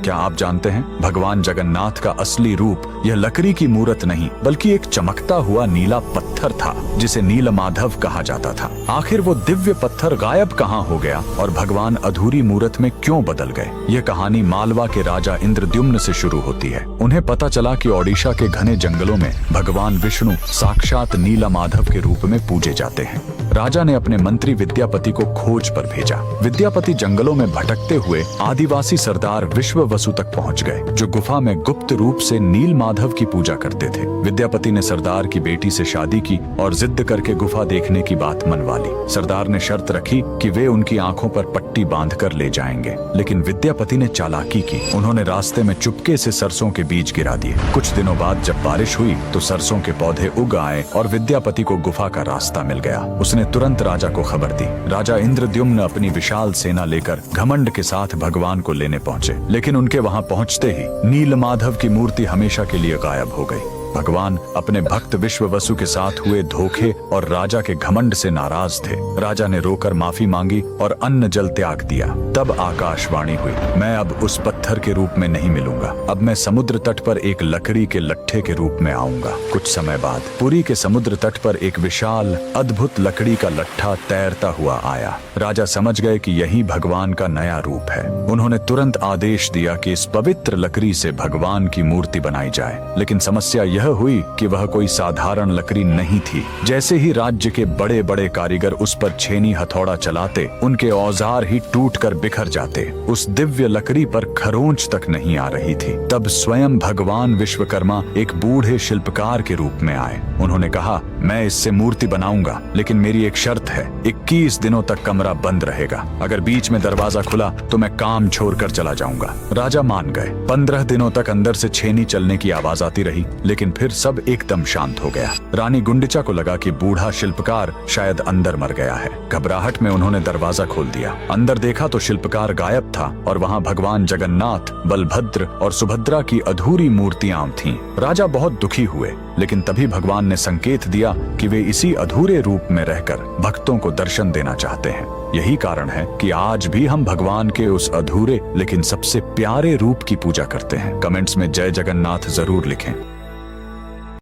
क्या आप जानते हैं भगवान जगन्नाथ का असली रूप यह लकड़ी की मूरत नहीं बल्कि एक चमकता हुआ नीला पत्थर था जिसे नीलमाधव कहा जाता था। आखिर वो दिव्य पत्थर गायब कहाँ हो गया और भगवान अधूरी मूरत में क्यों बदल गए? यह कहानी मालवा के राजा इंद्रद्युम्न से शुरू होती है। उन्हें पता चला कि ओडिशा के घने जंगलों में भगवान विष्णु साक्षात नीलमाधव के रूप में पूजे जाते हैं। राजा ने अपने मंत्री विद्यापति को खोज पर भेजा। विद्यापति जंगलों में भटकते हुए आदिवासी सरदार विश्ववसु तक पहुंच गए, जो गुफा में गुप्त रूप से नीलमाधव की पूजा करते थे। विद्यापति ने सरदार की बेटी से शादी की और जिद करके गुफा देखने की बात मनवा ली। सरदार ने शर्त रखी कि वे उनकी आंखों पर पट्टी बांधकर ले जाएंगे, लेकिन विद्यापति ने चालाकी की। उन्होंने रास्ते में चुपके से सरसों के बीज गिरा दिए। कुछ दिनों बाद जब बारिश हुई तो सरसों के पौधे उग आए और विद्यापति को गुफा का रास्ता मिल गया। उसने तुरंत राजा को खबर दी। राजा इंद्रद्युम्न अपनी विशाल सेना लेकर घमंड के साथ भगवान को लेने पहुंचे, लेकिन उनके वहां पहुंचते ही नीलमाधव की मूर्ति हमेशा के लिए गायब हो गई। भगवान अपने भक्त विश्ववसु के साथ हुए धोखे और राजा के घमंड से नाराज थे। राजा ने रोकर माफी मांगी और अन्न जल त्याग दिया। तब आकाशवाणी हुई, मैं अब उस पत्थर के रूप में नहीं मिलूंगा, अब मैं समुद्र तट पर एक लकड़ी के लट्ठे के रूप में आऊंगा। कुछ समय बाद पुरी के समुद्र तट पर एक विशाल अद्भुत लकड़ी का लट्ठा तैरता हुआ आया। राजा समझ गए कि यही भगवान का नया रूप है। उन्होंने तुरंत आदेश दिया कि इस पवित्र लकड़ी से भगवान की मूर्ति बनाई जाए, लेकिन समस्या यह हुई कि वह कोई साधारण लकड़ी नहीं थी। जैसे ही राज्य के बड़े बड़े कारीगर उस पर छेनी हथौड़ा चलाते, उनके औजार ही टूटकर बिखर जाते। उस दिव्य लकड़ी पर खरोंच तक नहीं आ रही थी। तब स्वयं भगवान विश्वकर्मा एक बूढ़े शिल्पकार के रूप में आए। उन्होंने कहा, मैं इससे मूर्ति बनाऊंगा, लेकिन मेरी एक शर्त है, 21 दिनों तक कमरा बंद रहेगा। अगर बीच में दरवाजा खुला तो मैं काम छोड़कर चला जाऊंगा। राजा मान गए। 15 दिनों तक अंदर से छेनी चलने की आवाज आती रही, लेकिन फिर सब एकदम शांत हो गया। रानी गुंडिचा को लगा कि बूढ़ा शिल्पकार शायद अंदर मर गया है। घबराहट में उन्होंने दरवाजा खोल दिया। अंदर देखा तो शिल्पकार गायब था और वहां भगवान जगन्नाथ, बलभद्र और सुभद्रा की अधूरी मूर्तियां थीं। राजा बहुत दुखी हुए, लेकिन तभी भगवान ने संकेत दिया कि वे इसी अधूरे रूप में रहकर भक्तों को दर्शन देना चाहते हैं। यही कारण है कि आज भी हम भगवान के उस अधूरे लेकिन सबसे प्यारे रूप की पूजा करते हैं। कमेंट्स में जय जगन्नाथ जरूर लिखें।